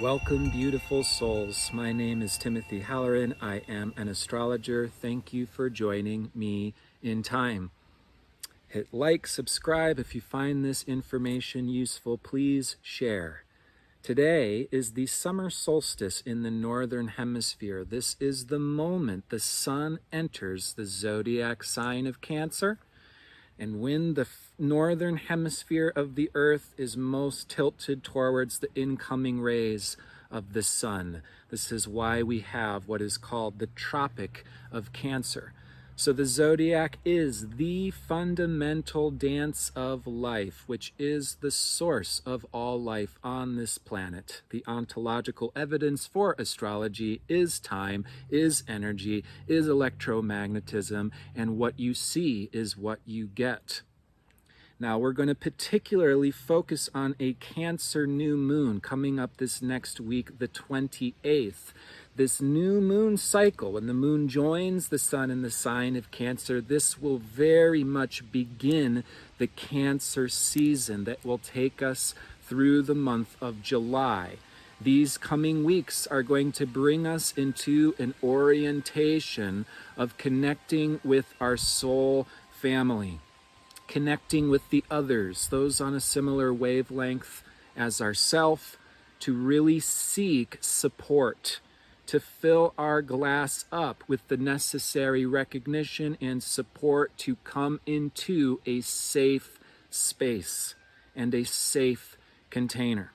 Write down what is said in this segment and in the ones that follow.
Welcome, beautiful souls. My name is Timothy Halloran. I am an astrologer. Thank you for joining me in time. Hit like, subscribe. If you find this information useful, please share. Today is the summer solstice in the northern hemisphere. This is the moment the sun enters the zodiac sign of Cancer. And when the northern hemisphere of the earth is most tilted towards the incoming rays of the sun. This is why we have what is called the Tropic of Cancer. So the zodiac is the fundamental dance of life, which is the source of all life on this planet. The ontological evidence for astrology is time, is energy, is electromagnetism, and what you see is what you get. Now we're going to particularly focus on a Cancer new moon coming up this next week, the 28th. This new moon cycle, when the moon joins the sun in the sign of Cancer, this will very much begin the Cancer season that will take us through the month of July. These coming weeks are going to bring us into an orientation of connecting with our soul family, connecting with the others, those on a similar wavelength as ourself, to really seek support, to fill our glass up with the necessary recognition and support to come into a safe space and a safe container.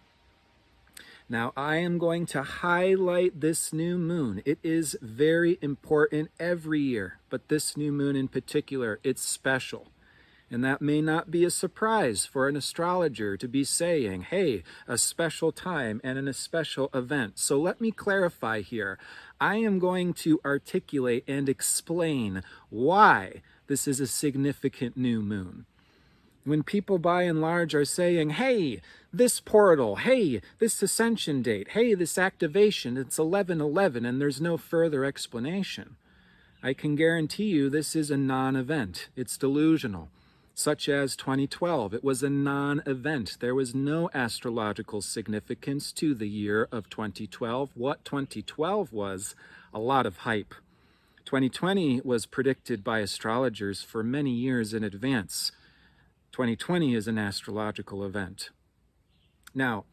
Now, I am going to highlight this new moon. It is very important every year, but this new moon in particular, it's special. And that may not be a surprise for an astrologer to be saying, hey, a special time and a special event. So let me clarify here. I am going to articulate and explain why this is a significant new moon. When people by and large are saying, hey, this portal, hey, this ascension date, hey, this activation, it's 11/11, and there's no further explanation, I can guarantee you this is a non-event. It's delusional. Such as 2012, it was a non-event. There was no astrological significance to the year of 2012. What 2012 was, a lot of hype. 2020 was predicted by astrologers for many years in advance. 2020 is an astrological event. Now,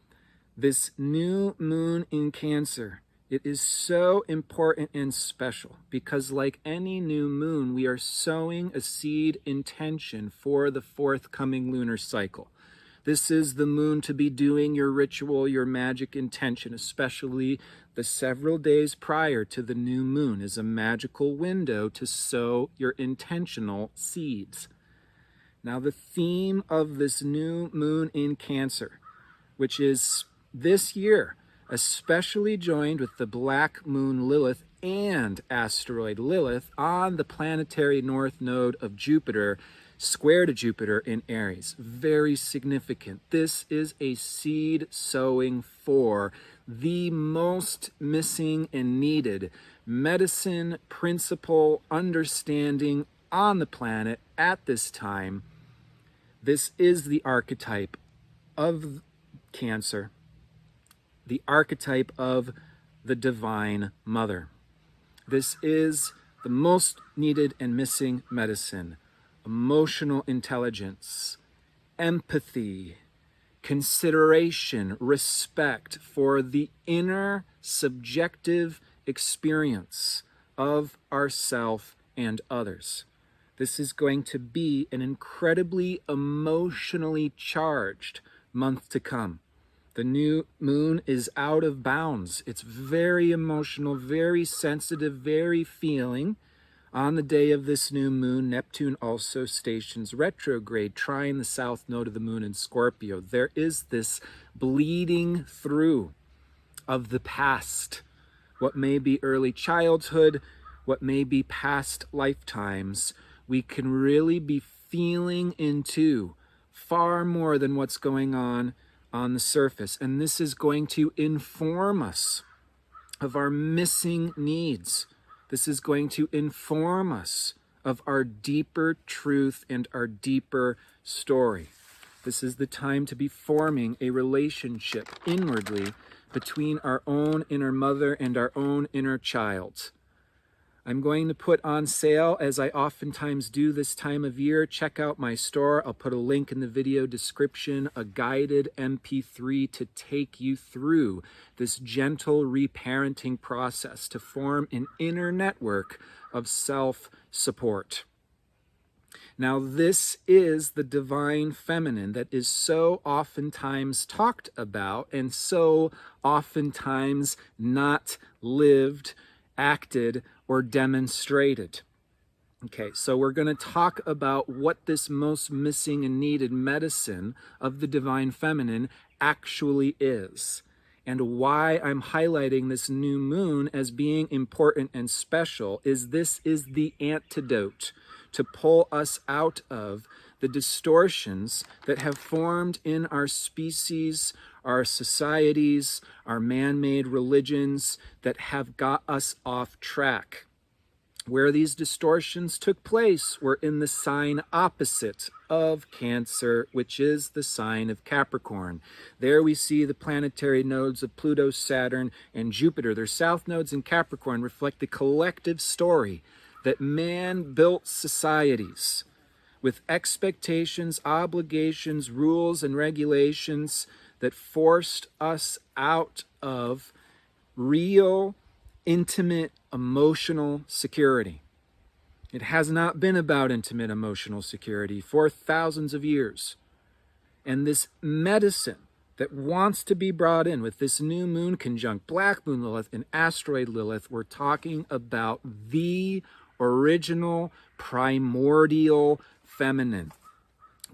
this new moon in Cancer, it is so important and special because, like any new moon, we are sowing a seed intention for the forthcoming lunar cycle. This is the moon to be doing your ritual, your magic intention, especially the several days prior to the new moon is a magical window to sow your intentional seeds. Now, the theme of this new moon in Cancer, which is this year, especially joined with the black moon Lilith and asteroid Lilith on the planetary north node of Jupiter, square to Jupiter in Aries. Very significant. This is a seed sowing for the most missing and needed medicine, principle, understanding on the planet at this time. This is the archetype of Cancer, the archetype of the Divine Mother. This is the most needed and missing medicine, emotional intelligence, empathy, consideration, respect for the inner subjective experience of ourself and others. This is going to be an incredibly emotionally charged month to come. The new moon is out of bounds. It's very emotional, very sensitive, very feeling. On the day of this new moon, Neptune also stations retrograde, trying the south node of the moon in Scorpio. There is this bleeding through of the past, what may be early childhood, what may be past lifetimes. We can really be feeling into far more than what's going on the surface. And this is going to inform us of our missing needs. This is going to inform us of our deeper truth and our deeper story. This is the time to be forming a relationship inwardly between our own inner mother and our own inner child. I'm going to put on sale, as I oftentimes do this time of year. Check out my store. I'll put a link in the video description, a guided MP3 to take you through this gentle reparenting process to form an inner network of self-support. Now, this is the divine feminine that is so oftentimes talked about and so oftentimes not lived, acted, or demonstrated. Okay, so we're going to talk about what this most missing and needed medicine of the divine feminine actually is, and why I'm highlighting this new moon as being important and special is this is the antidote to pull us out of the distortions that have formed in our species, our societies, our man-made religions that have got us off track. Where these distortions took place were in the sign opposite of Cancer, which is the sign of Capricorn. There we see the planetary nodes of Pluto, Saturn, and Jupiter. Their south nodes in Capricorn reflect the collective story that man built societies with expectations, obligations, rules, and regulations that forced us out of real, intimate, emotional security. It has not been about intimate emotional security for thousands of years. And this medicine that wants to be brought in with this new moon conjunct, black moon Lilith and asteroid Lilith, we're talking about the original, primordial feminine,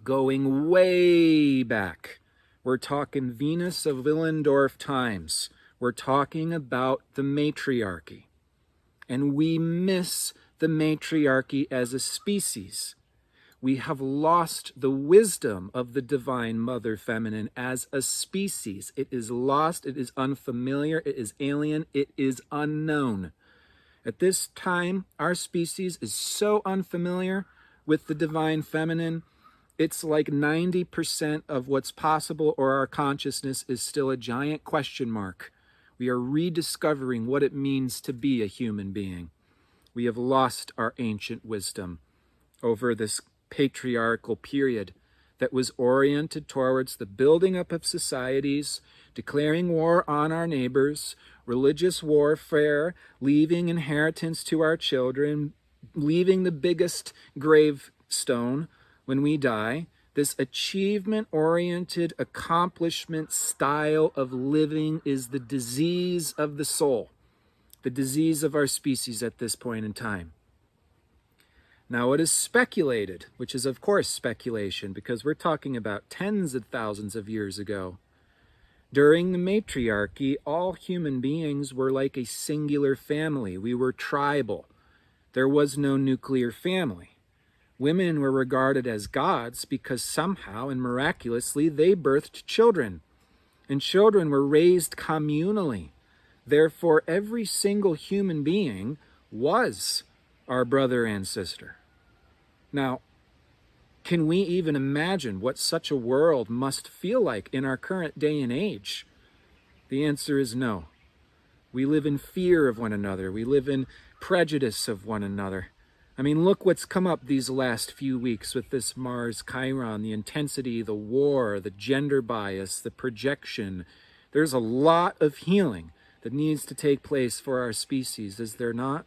going way back. We're talking Venus of Willendorf times. We're talking about the matriarchy. And we miss the matriarchy as a species. We have lost the wisdom of the divine mother feminine as a species. It is lost, it is unfamiliar, it is alien, it is unknown. At this time, our species is so unfamiliar with the divine feminine, it's like 90% of what's possible or our consciousness is still a giant question mark. We are rediscovering what it means to be a human being. We have lost our ancient wisdom over this patriarchal period that was oriented towards the building up of societies, declaring war on our neighbors, religious warfare, leaving inheritance to our children, leaving the biggest gravestone when we die. This achievement-oriented accomplishment style of living is the disease of the soul, the disease of our species at this point in time. Now, it is speculated, which is of course speculation because we're talking about tens of thousands of years ago. During the matriarchy, all human beings were like a singular family. We were tribal. There was no nuclear family. Women were regarded as gods because somehow and miraculously they birthed children. And children were raised communally. Therefore, every single human being was our brother and sister. Now, can we even imagine what such a world must feel like in our current day and age? The answer is no. We live in fear of one another. We live in prejudice of one another. I mean, look what's come up these last few weeks with this Mars Chiron, the intensity, the war, the gender bias, the projection. There's a lot of healing that needs to take place for our species, is there not?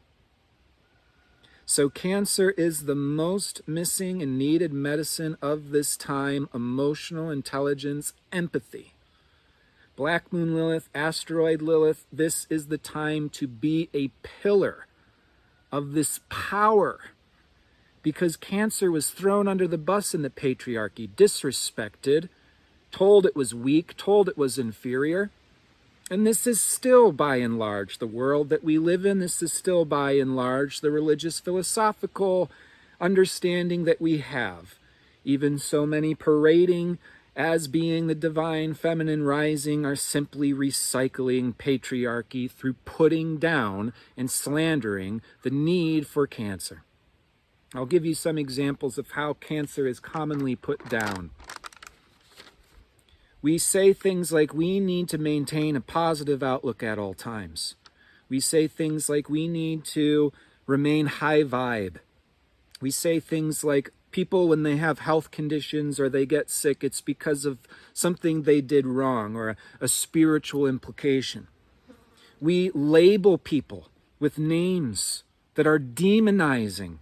So Cancer is the most missing and needed medicine of this time: emotional intelligence, empathy. Black moon Lilith, asteroid Lilith, this is the time to be a pillar of this power, because Cancer was thrown under the bus in the patriarchy, disrespected, told it was weak, told it was inferior. And this is still, by and large, the world that we live in. This is still, by and large, the religious philosophical understanding that we have. Even so many parading as being the divine feminine rising are simply recycling patriarchy through putting down and slandering the need for Cancer. I'll give you some examples of how Cancer is commonly put down. We say things like we need to maintain a positive outlook at all times. We say things like we need to remain high vibe. We say things like people, when they have health conditions or they get sick, it's because of something they did wrong or a spiritual implication. We label people with names that are demonizing.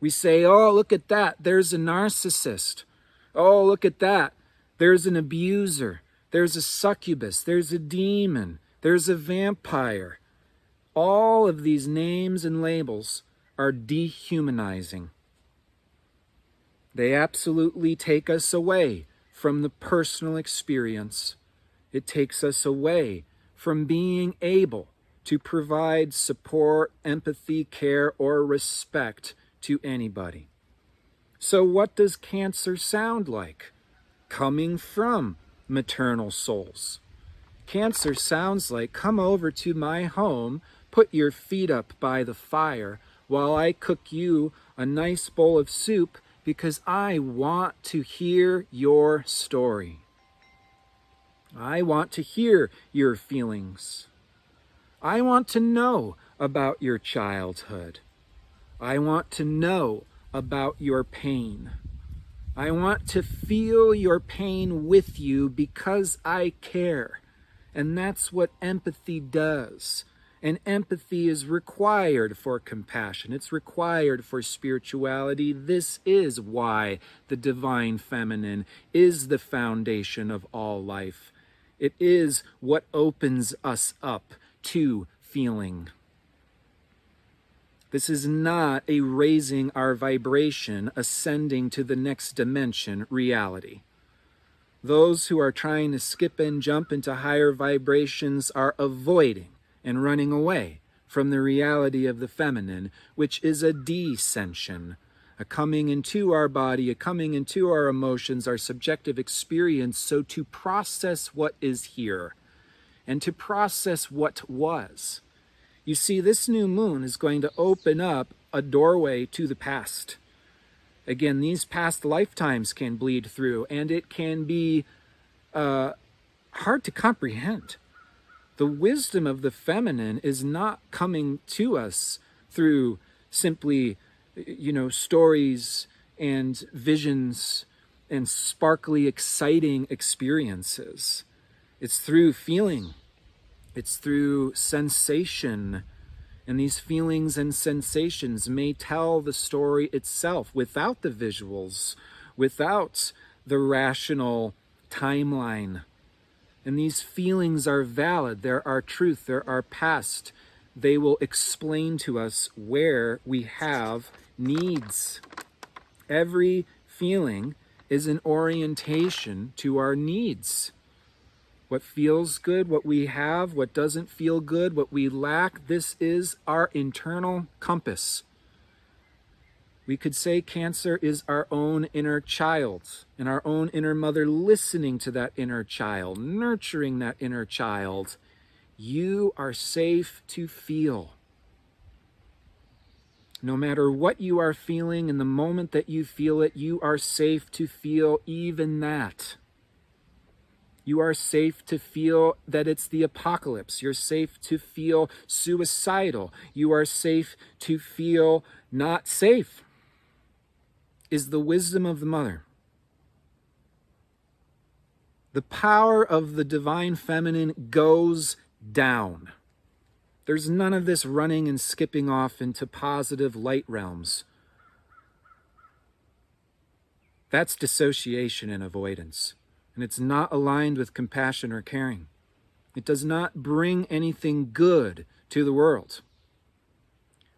We say, oh, look at that, there's a narcissist. Oh, look at that, there's an abuser. There's a succubus. There's a demon. There's a vampire. All of these names and labels are dehumanizing. They absolutely take us away from the personal experience. It takes us away from being able to provide support, empathy, care, or respect to anybody. So what does Cancer sound like? Coming from maternal souls. Cancer sounds like, come over to my home, put your feet up by the fire while I cook you a nice bowl of soup because I want to hear your story. I want to hear your feelings. I want to know about your childhood. I want to know about your pain. I want to feel your pain with you because I care. And that's what empathy does. And empathy is required for compassion. It's required for spirituality. This is why the divine feminine is the foundation of all life. It is what opens us up to feeling. This is not a raising our vibration, ascending to the next dimension reality. Those who are trying to skip and jump into higher vibrations are avoiding and running away from the reality of the feminine, which is a descension, a coming into our body, a coming into our emotions, our subjective experience, so to process what is here and to process what was. You see, this new moon is going to open up a doorway to the past. Again, these past lifetimes can bleed through, and it can be hard to comprehend. The wisdom of the feminine is not coming to us through simply, stories and visions and sparkly, exciting experiences. It's through feeling. It's through sensation. And these feelings and sensations may tell the story itself without the visuals, without the rational timeline. And these feelings are valid. There are truth. There are past. They will explain to us where we have needs. Every feeling is an orientation to our needs. What feels good, what we have, what doesn't feel good, what we lack, this is our internal compass. We could say Cancer is our own inner child and our own inner mother, listening to that inner child, nurturing that inner child. You are safe to feel. No matter what you are feeling, in the moment that you feel it, you are safe to feel even that. You are safe to feel that it's the apocalypse. You're safe to feel suicidal. You are safe to feel not safe. Is the wisdom of the mother. The power of the divine feminine goes down. There's none of this running and skipping off into positive light realms. That's dissociation and avoidance. And it's not aligned with compassion or caring. It does not bring anything good to the world.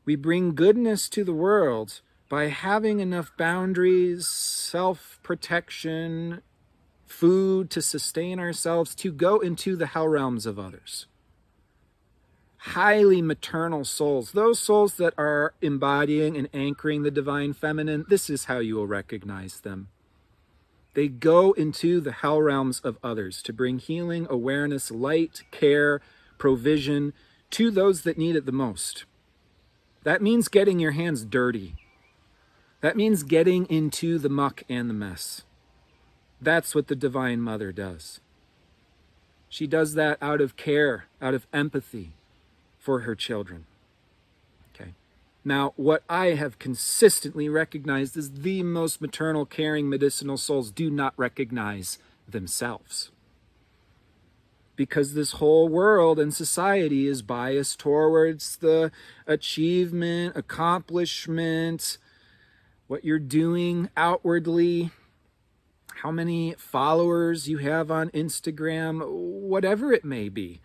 We bring goodness to the world by having enough boundaries, self-protection, food to sustain ourselves, to go into the hell realms of others. Highly maternal souls, those souls that are embodying and anchoring the divine feminine, this is how you will recognize them. They go into the hell realms of others to bring healing, awareness, light, care, provision to those that need it the most. That means getting your hands dirty. That means getting into the muck and the mess. That's what the Divine Mother does. She does that out of care, out of empathy for her children. Okay. Now, what I have consistently recognized is the most maternal, caring, medicinal souls do not recognize themselves. Because this whole world and society is biased towards the achievement, accomplishment, what you're doing outwardly, how many followers you have on Instagram, whatever it may be.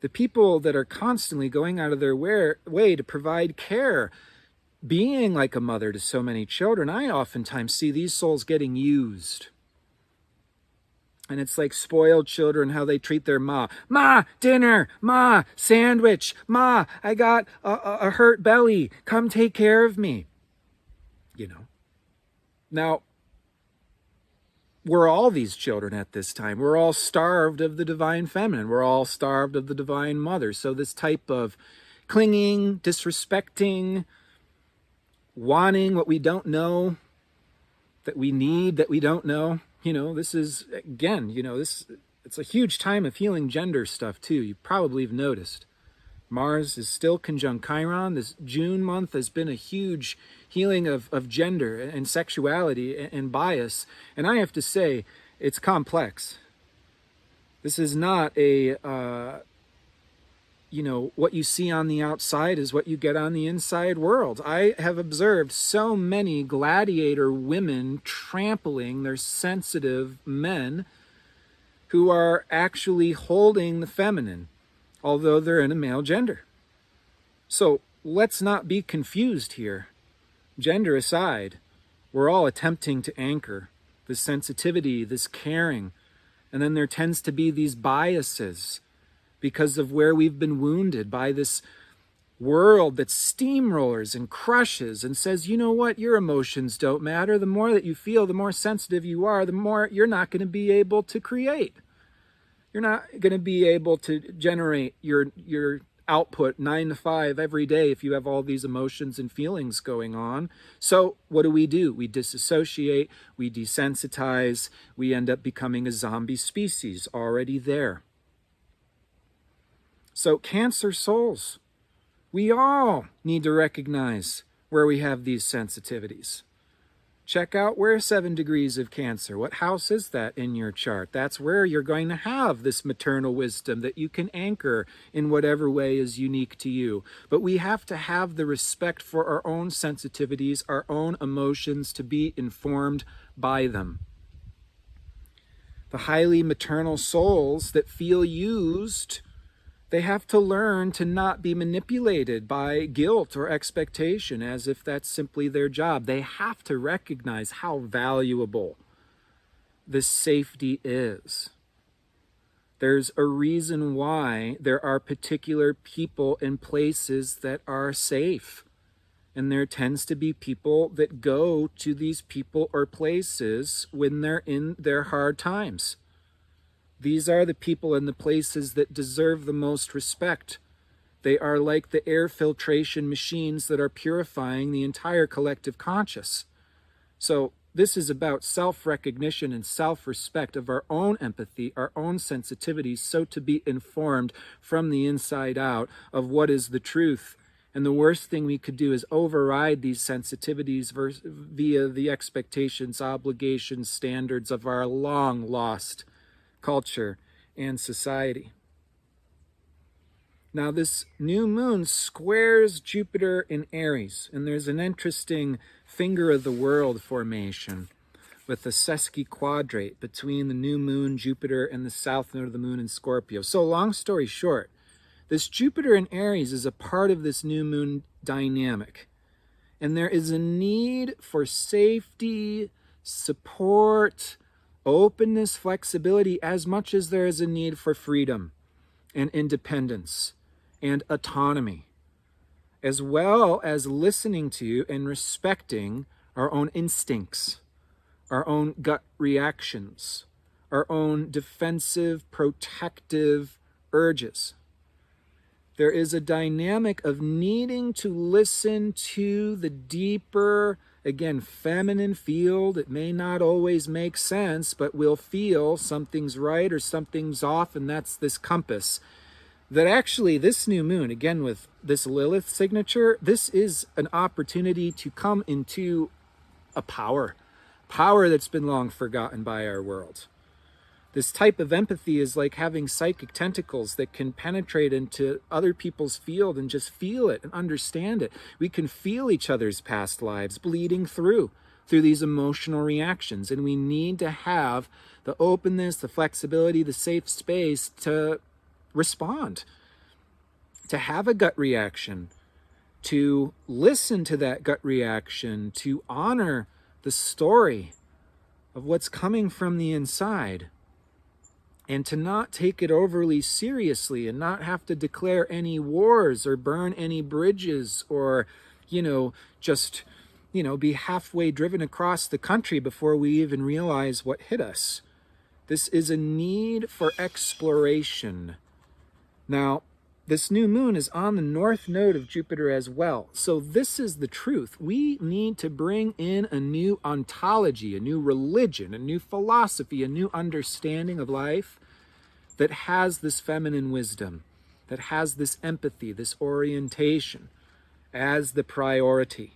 The people that are constantly going out of their way to provide care, being like a mother to so many children, I oftentimes see these souls getting used. And it's like spoiled children, how they treat their ma. Ma, dinner. Ma, sandwich. Ma, I got a hurt belly. Come take care of me. You know. Now, we're all these children at this time. We're all starved of the divine feminine. We're all starved of the divine mother. So this type of clinging, disrespecting, wanting what we don't know, that we need, that we don't know. You know, this is, again, you know, it's a huge time of healing gender stuff too. You probably have noticed. Mars is still conjunct Chiron. This June month has been a huge healing of gender and sexuality and bias. And I have to say, it's complex. This is not a, you know, what you see on the outside is what you get on the inside world. I have observed so many gladiator women trampling their sensitive men who are actually holding the feminine, although they're in a male gender. So let's not be confused here. Gender aside, we're all attempting to anchor this sensitivity, this caring, and then there tends to be these biases because of where we've been wounded by this world that steamrollers and crushes and says, you know what, your emotions don't matter. The more that you feel, the more sensitive you are, the more you're not going to be able to create. You're not going to be able to generate your output 9 to 5 every day if you have all these emotions and feelings going on. So what do? We disassociate, we desensitize, we end up becoming a zombie species already there. So Cancer souls, we all need to recognize where we have these sensitivities. Check out where 7 degrees of Cancer. What house is that in your chart? That's where you're going to have this maternal wisdom that you can anchor in whatever way is unique to you. But we have to have the respect for our own sensitivities, our own emotions, to be informed by them. The highly maternal souls that feel used, they have to learn to not be manipulated by guilt or expectation as if that's simply their job. They have to recognize how valuable this safety is. There's a reason why there are particular people and places that are safe. And there tends to be people that go to these people or places when they're in their hard times. These are the people and the places that deserve the most respect. They are like the air filtration machines that are purifying the entire collective conscious. So this is about self-recognition and self-respect of our own empathy, our own sensitivities, so to be informed from the inside out of what is the truth. And the worst thing we could do is override these sensitivities via the expectations, obligations, standards of our long-lost culture and society. Now this new moon squares Jupiter in Aries, and there's an interesting finger of the world formation with a sesquiquadrate between the new moon, Jupiter, and the south node of the moon in Scorpio. So long story short, this Jupiter in Aries is a part of this new moon dynamic, and there is a need for safety, support, openness, flexibility, as much as there is a need for freedom and independence and autonomy, as well as listening to and respecting our own instincts, our own gut reactions, our own defensive, protective urges. There is a dynamic of needing to listen to the deeper again, feminine field. It may not always make sense, but we'll feel something's right or something's off, and that's this compass. That actually this new moon, again with this Lilith signature, this is an opportunity to come into a power that's been long forgotten by our world. This type of empathy is like having psychic tentacles that can penetrate into other people's field and just feel it and understand it. We can feel each other's past lives bleeding through these emotional reactions. And we need to have the openness, the flexibility, the safe space to respond, to have a gut reaction, to listen to that gut reaction, to honor the story of what's coming from the inside, and to not take it overly seriously and not have to declare any wars or burn any bridges or, just, be halfway driven across the country before we even realize what hit us. This is a need for exploration. Now, this new moon is on the north node of Jupiter as well. So this is the truth. We need to bring in a new ontology, a new religion, a new philosophy, a new understanding of life that has this feminine wisdom, that has this empathy, this orientation as the priority.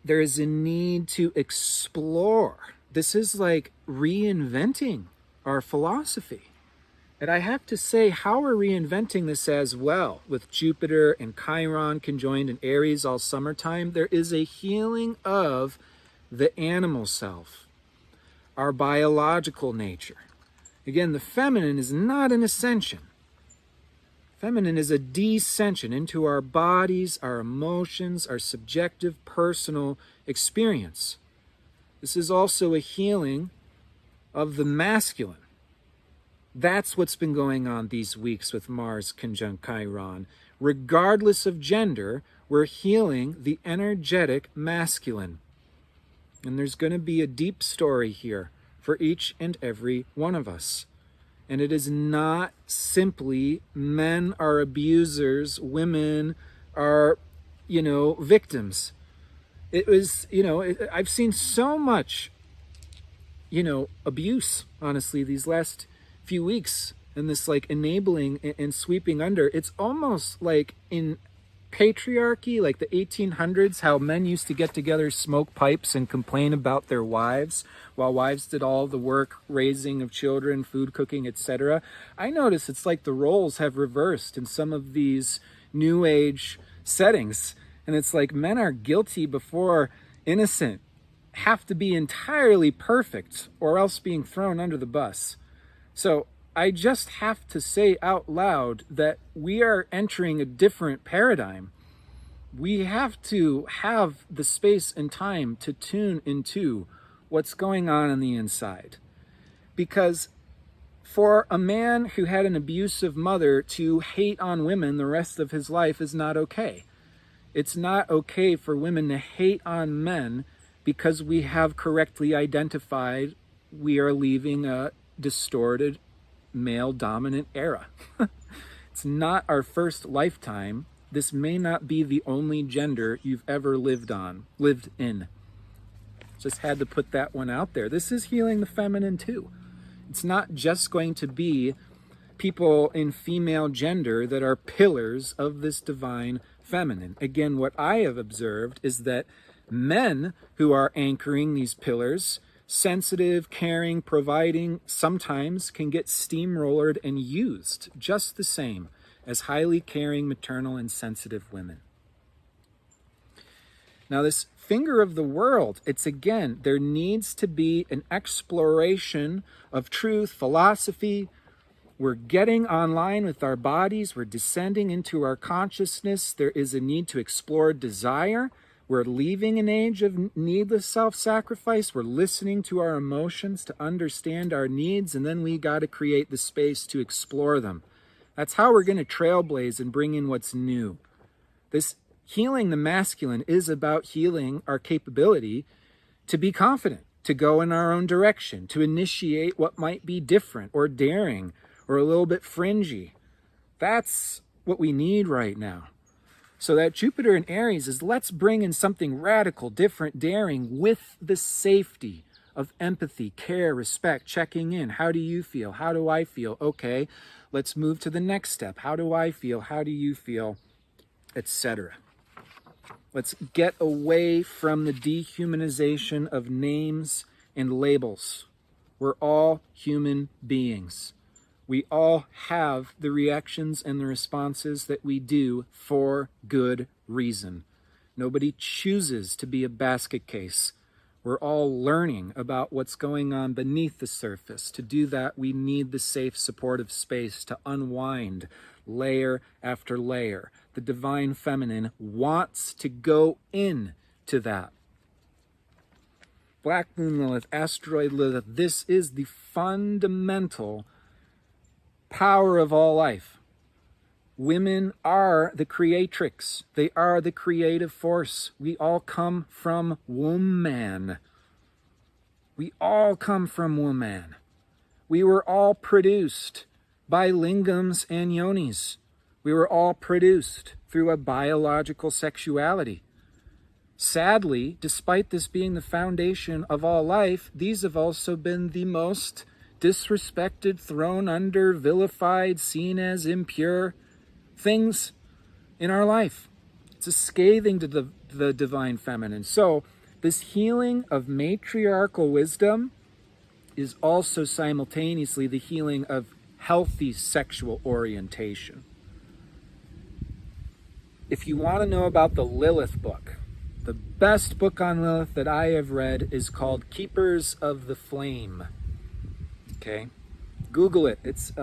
There is a need to explore. This is like reinventing our philosophy. And I have to say, how we're reinventing this as well, with Jupiter and Chiron conjoined in Aries all summertime, there is a healing of the animal self, our biological nature. Again, the feminine is not an ascension. Feminine is a descension into our bodies, our emotions, our subjective, personal experience. This is also a healing of the masculine. That's what's been going on these weeks with Mars conjunct Chiron. Regardless of gender, we're healing the energetic masculine. And there's going to be a deep story here for each and every one of us. And it is not simply men are abusers, women are, victims. It was, I've seen so much, abuse, honestly, these last few weeks, and this like enabling and sweeping under. It's almost like in patriarchy, like the 1800s, how men used to get together, smoke pipes, and complain about their wives, while wives did all the work, raising of children, food cooking, etc. I notice it's like the roles have reversed in some of these new age settings. And it's like men are guilty before innocent, have to be entirely perfect, or else being thrown under the bus. So I just have to say out loud that we are entering a different paradigm. We have to have the space and time to tune into what's going on the inside. Because for a man who had an abusive mother to hate on women the rest of his life is not okay. It's not okay for women to hate on men because we have correctly identified we are leaving a distorted male dominant era. It's not our first lifetime. This may not be the only gender you've ever lived in. Just had to put that one out there. This is healing the feminine too. It's not just going to be people in female gender that are pillars of this divine feminine. Again, what I have observed is that men who are anchoring these pillars, sensitive, caring, providing, sometimes can get steamrollered and used just the same as highly caring, maternal, and sensitive women. Now, this finger of the world, it's again, there needs to be an exploration of truth, philosophy. We're getting online with our bodies. We're descending into our consciousness. There is a need to explore desire. We're leaving an age of needless self-sacrifice. We're listening to our emotions to understand our needs, and then we got to create the space to explore them. That's how we're going to trailblaze and bring in what's new. This healing the masculine is about healing our capability to be confident, to go in our own direction, to initiate what might be different or daring or a little bit fringy. That's what we need right now. So that Jupiter in Aries is, let's bring in something radical, different, daring, with the safety of empathy, care, respect, checking in. How do you feel? How do I feel? Okay, let's move to the next step. How do I feel? How do you feel? Etc. Let's get away from the dehumanization of names and labels. We're all human beings. We all have the reactions and the responses that we do for good reason. Nobody chooses to be a basket case. We're all learning about what's going on beneath the surface. To do that, we need the safe, supportive space to unwind layer after layer. The divine feminine wants to go into that. Black Moon Lilith, Asteroid Lilith, this is the fundamental power of all life. Women are the creatrix. They are the creative force. We all come from woman. We all come from woman. We were all produced by lingams and yonis. We were all produced through a biological sexuality. Sadly, despite this being the foundation of all life, these have also been the most disrespected, thrown under, vilified, seen as impure things in our life. It's a scathing to the divine feminine. So this healing of matriarchal wisdom is also simultaneously the healing of healthy sexual orientation. If you want to know about the Lilith book, the best book on Lilith that I have read is called Keepers of the Flame. Okay, Google it. It's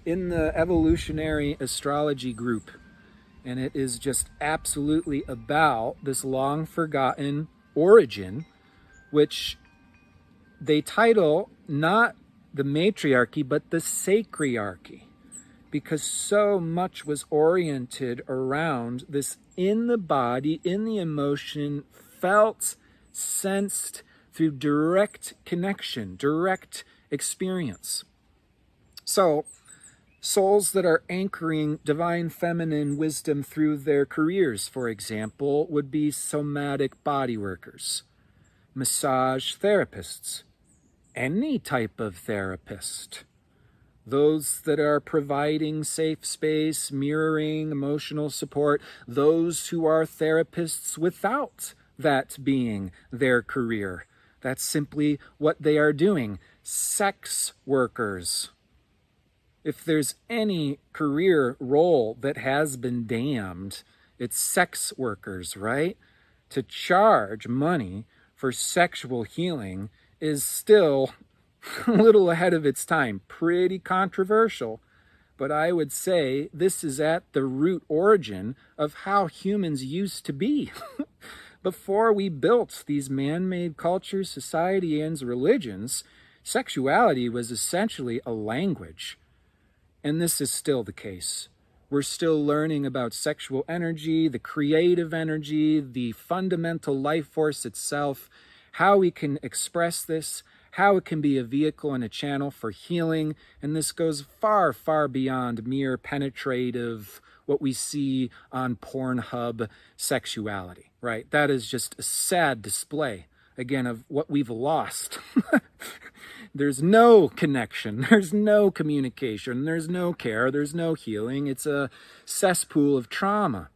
in the evolutionary astrology group, and it is just absolutely about this long forgotten origin, which they title not the matriarchy but the sacriarchy, because so much was oriented around this in the body, in the emotion, felt, sensed through direct connection, direct experience. So souls that are anchoring divine feminine wisdom through their careers, for example, would be somatic body workers, massage therapists, any type of therapist, those that are providing safe space, mirroring, emotional support, those who are therapists without that being their career. That's simply what they are doing. Sex workers. If there's any career role that has been damned, it's sex workers, right? To charge money for sexual healing is still a little ahead of its time, pretty controversial. But I would say this is at the root origin of how humans used to be. Before we built these man-made cultures, society, and religions, sexuality was essentially a language. And this is still the case. We're still learning about sexual energy, the creative energy, the fundamental life force itself, how we can express this, how it can be a vehicle and a channel for healing. And this goes far, far beyond mere penetrative, what we see on Pornhub sexuality, right? That is just a sad display, again, of what we've lost. There's no connection, there's no communication, there's no care, there's no healing. It's a cesspool of trauma.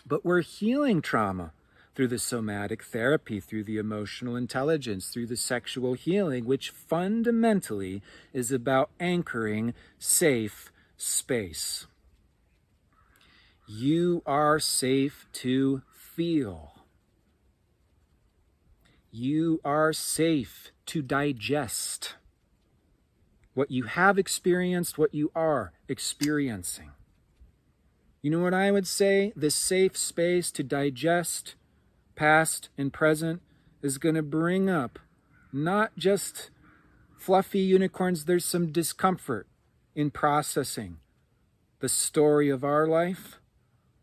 But we're healing trauma through the somatic therapy, through the emotional intelligence, through the sexual healing, which fundamentally is about anchoring safe space. You are safe to feel. You are safe to digest what you have experienced, what you are experiencing. You know what I would say? This safe space to digest past and present is going to bring up not just fluffy unicorns. There's some discomfort in processing the story of our life,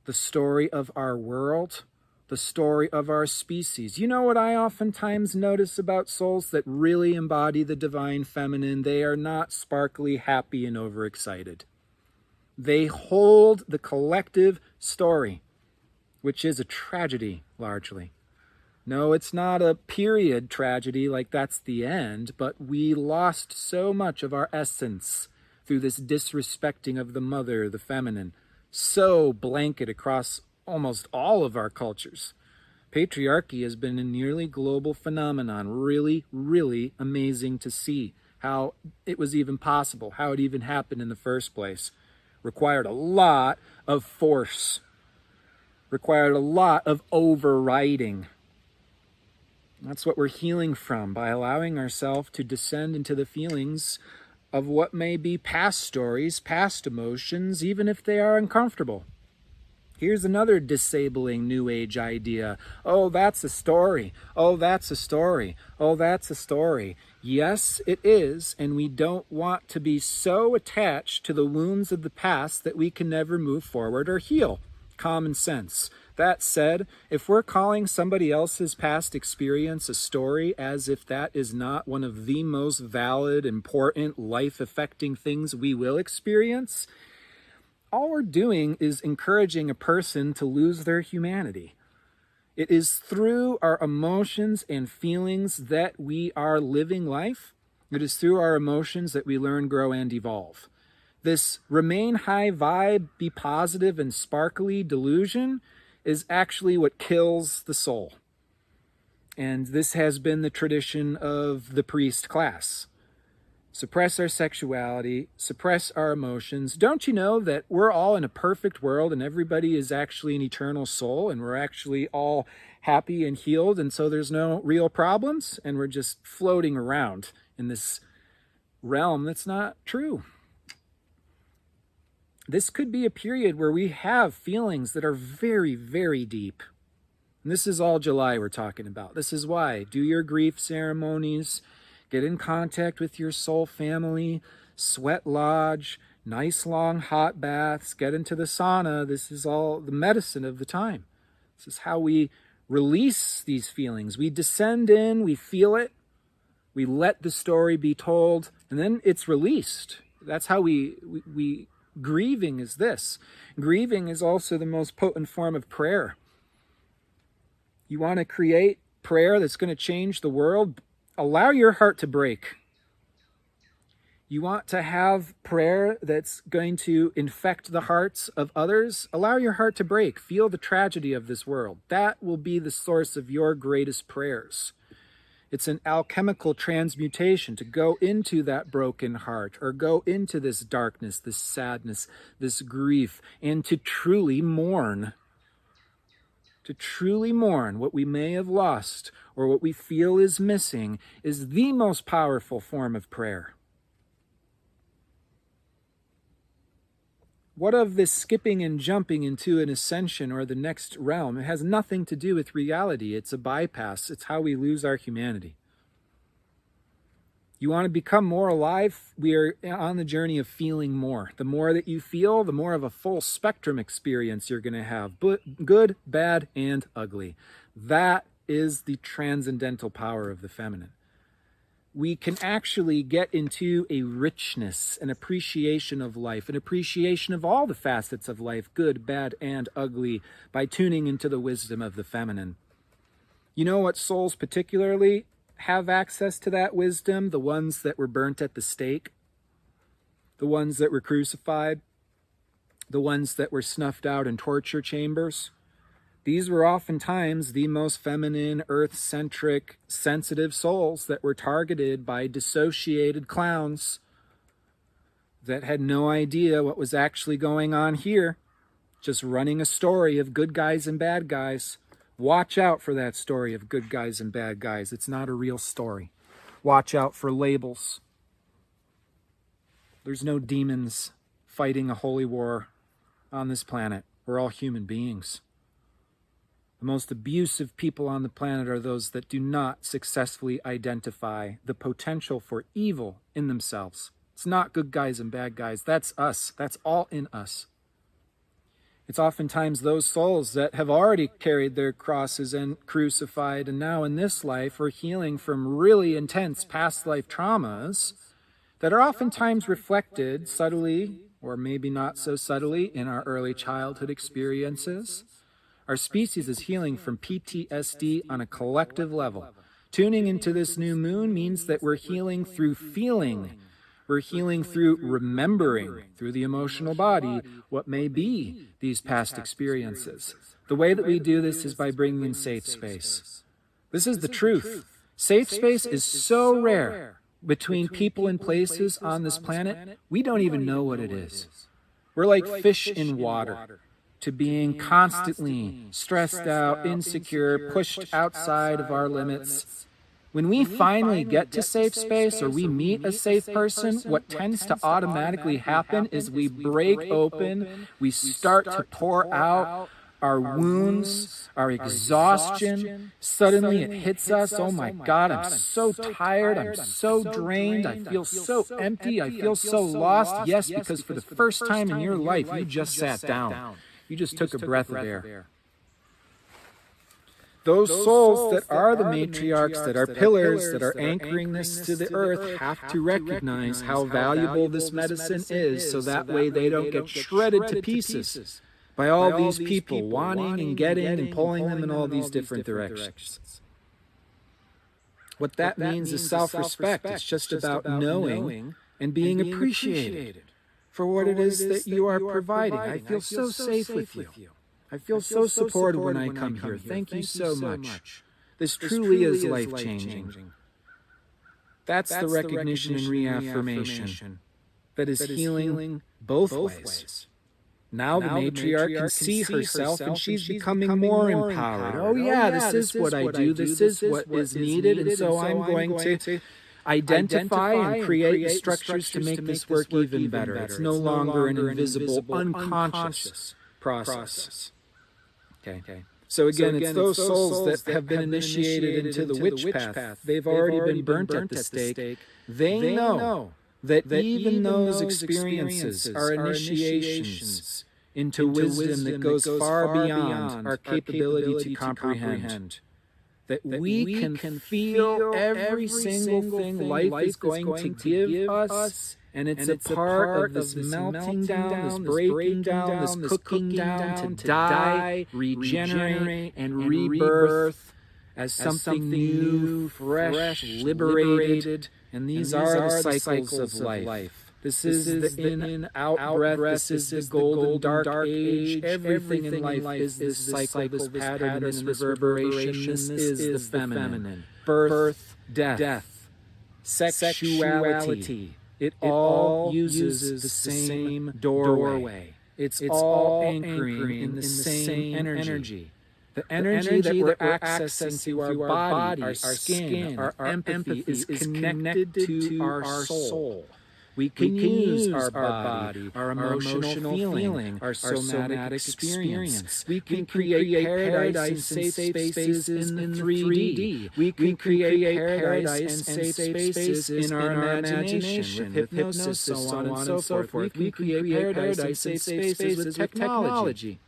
the story of our world, the story of our species. You know what I oftentimes notice about souls that really embody the divine feminine? They are not sparkly, happy, and overexcited. They hold the collective story, which is a tragedy, largely. No, it's not a period tragedy, like that's the end, but we lost so much of our essence through this disrespecting of the mother, the feminine, so blanket across almost all of our cultures. Patriarchy has been a nearly global phenomenon, really, really amazing to see how it was even possible, how it even happened in the first place. Required a lot of force, required a lot of overriding. That's what we're healing from, by allowing ourselves to descend into the feelings of what may be past stories, past emotions, even if they are uncomfortable. Here's another disabling New Age idea. Oh, that's a story. Oh, that's a story. Oh, that's a story. Yes, it is, and we don't want to be so attached to the wounds of the past that we can never move forward or heal. Common sense. That said, if we're calling somebody else's past experience a story as if that is not one of the most valid, important, life-affecting things we will experience, all we're doing is encouraging a person to lose their humanity. It is through our emotions and feelings that we are living life. It is through our emotions that we learn, grow, and evolve. This remain high vibe, be positive and sparkly delusion is actually what kills the soul. And this has been the tradition of the priest class. Suppress our sexuality, suppress our emotions. Don't you know that we're all in a perfect world and everybody is actually an eternal soul and we're actually all happy and healed, and so there's no real problems and we're just floating around in this realm that's not true. This could be a period where we have feelings that are very, very deep. And this is all July we're talking about. This is why. Do your grief ceremonies. Get in contact with your soul family. Sweat lodge. Nice long hot baths. Get into the sauna. This is all the medicine of the time. This is how we release these feelings. We descend in. We feel it. We let the story be told. And then it's released. That's how we grieving is this. Grieving is also the most potent form of prayer. You want to create prayer that's going to change the world? Allow your heart to break. You want to have prayer that's going to infect the hearts of others? Allow your heart to break. Feel the tragedy of this world. That will be the source of your greatest prayers. It's an alchemical transmutation to go into that broken heart or go into this darkness, this sadness, this grief, and to truly mourn. To truly mourn what we may have lost or what we feel is missing is the most powerful form of prayer. What of this skipping and jumping into an ascension or the next realm? It has nothing to do with reality. It's a bypass. It's how we lose our humanity. You want to become more alive? We are on the journey of feeling more. The more that you feel, the more of a full spectrum experience you're going to have. Good, bad, and ugly. That is the transcendental power of the feminine. We can actually get into a richness, an appreciation of life, an appreciation of all the facets of life, good, bad, and ugly, by tuning into the wisdom of the feminine. You know what souls particularly have access to that wisdom? The ones that were burnt at the stake, the ones that were crucified, the ones that were snuffed out in torture chambers. These were oftentimes the most feminine, earth-centric, sensitive souls that were targeted by dissociated clowns that had no idea what was actually going on here, just running a story of good guys and bad guys. Watch out for that story of good guys and bad guys. It's not a real story. Watch out for labels. There's no demons fighting a holy war on this planet. We're all human beings. The most abusive people on the planet are those that do not successfully identify the potential for evil in themselves. It's not good guys and bad guys. That's us. That's all in us. It's oftentimes those souls that have already carried their crosses and crucified, and now in this life are healing from really intense past life traumas that are oftentimes reflected subtly or maybe not so subtly in our early childhood experiences. Our species is healing from PTSD on a collective level. Tuning into this new moon means that we're healing through feeling. We're healing through remembering, through the emotional body, what may be these past experiences. The way that we do this is by bringing in safe space. This is the truth. Safe space is so rare between people and places on this planet, we don't even know what it is. We're like fish in water, to being constantly stressed out, insecure, pushed outside of our limits. When we finally get to safe space or we meet a safe person, what tends to automatically happen is we break open, we start to pour out our wounds, our exhaustion. Suddenly it hits us. Oh my God, I'm so tired. I'm so drained. I feel so empty. I feel so lost. Yes, because for the first time in your life, you just sat down. You just took a breath of air. Those souls that are the matriarchs, that are pillars, that are anchoring this to the earth have to recognize how valuable this medicine is, so that way they don't get shredded to pieces by all these people wanting and getting and pulling them in all these different directions. What that means is self-respect. It's just about knowing and being appreciated for what it is that you are providing. I feel so safe with you. I feel so supported when I come here. Thank you so much. This truly is life-changing. That's the recognition and reaffirmation that is healing both ways. Now the matriarch can see herself and she's becoming more empowered. Oh yeah, this is what I do. This is what is needed. And so I'm going to identify and create the structures to make this work even better. It's no longer an invisible, unconscious process. Okay. So again, it's those souls that have been initiated into the witch path. They've already been burnt at the stake. They know that even those experiences are initiations into wisdom that goes far beyond our capability to comprehend. That we can feel every single thing life is going to give us, and it's a part of this melting down, this breaking down, this cooking down to die, regenerate, and rebirth as something new, fresh, liberated. And these are the cycles of life. This is the in and out breath. This is the golden dark age. Everything in life is this cycle, this pattern, this reverberation. This is the feminine. Birth, death, sexuality. It all uses the same doorway. It's all anchoring in the same energy. The energy that we're accessing through our body, our skin, our empathy is connected to our soul. We can use our body, our emotional feeling, our somatic experience. We can create paradise and safe spaces in 3D. We can create paradise and safe spaces in our imagination with hypnosis, so on and so forth. We can create paradise and safe spaces with technology.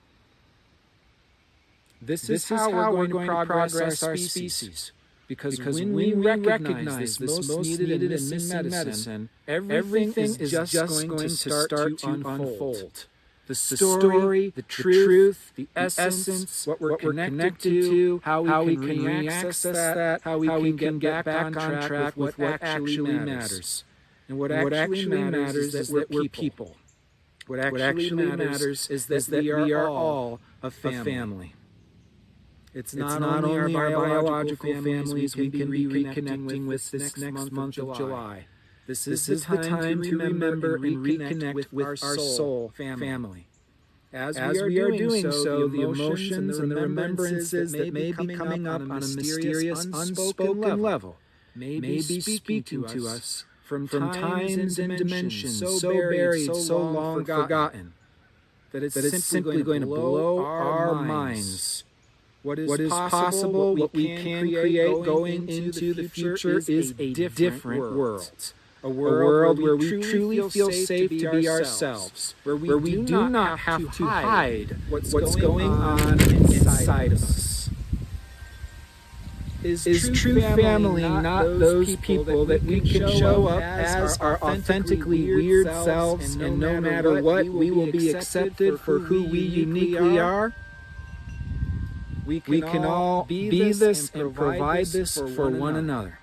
This is how we're going to progress our species. Because when we recognize this most needed and missing medicine, everything is just going to start to unfold. The story, the truth, the essence, what we're connected to, how we can reaccess that, how we can get back on track with what actually matters. And what actually matters is that we're people. What actually matters is that we are all a family. It's not only our biological families we can be reconnecting with this next month of July. This is the time to remember and reconnect with our soul family. As we are doing so, the emotions and the remembrances that may be coming up on a mysterious, unspoken level may be speaking to us from times and dimensions so buried, so long forgotten, that it's simply going to blow our minds. What is possible, what we can create going into the future is a different world. A world where we truly feel safe to be ourselves, where we do not have to hide what's going on inside of us. is true family, not those people that we can show up as our authentically weird selves, and no matter what, we will be accepted for who we uniquely are. We can all be this and provide this for one another.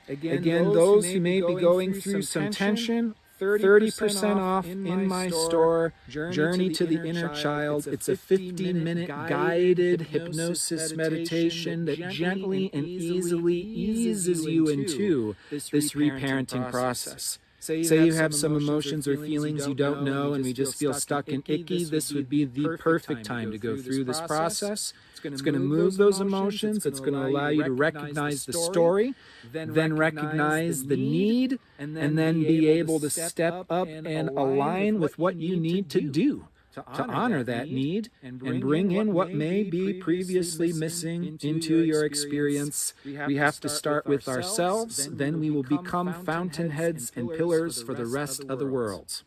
Again, those who may be going through some tension, 30% off in my store, Journey to the Inner Child. It's a 15-minute guided hypnosis meditation that gently and easily eases you into this reparenting process. Say you have some emotions or feelings you don't know and we just feel stuck and icky, this would be the perfect time to go through this process. It's going to move those emotions. It's going to allow you to recognize the story, then recognize the need, and then be able to step up and align with what you need to do to honor that need and bring in what may be previously missing into your experience. We have to start with ourselves, then we will become fountainheads and pillars for the rest of the world.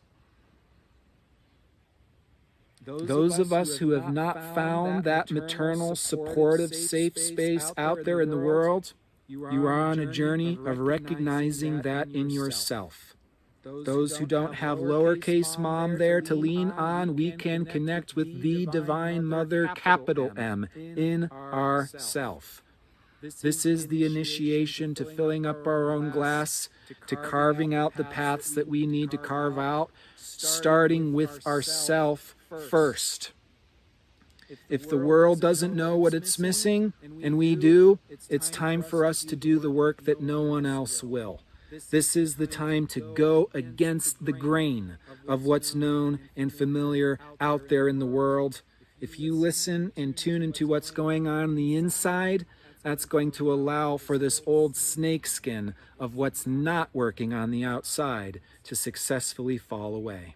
Those of us who have not found that maternal, supportive, safe space out there in the world, you are on a journey of recognizing that in yourself. Those who don't have lowercase mom there to lean on, we can connect with the Divine Mother, capital M, in ourself. This is the initiation to filling up our own glass, to carving out the paths that we need to carve out, starting with ourself first. If the world doesn't know what it's missing, and we do, it's time for us to do the work that no one else will. This is the time to go against the grain of what's known and familiar out there in the world. If you listen and tune into what's going on the inside, that's going to allow for this old snakeskin of what's not working on the outside to successfully fall away.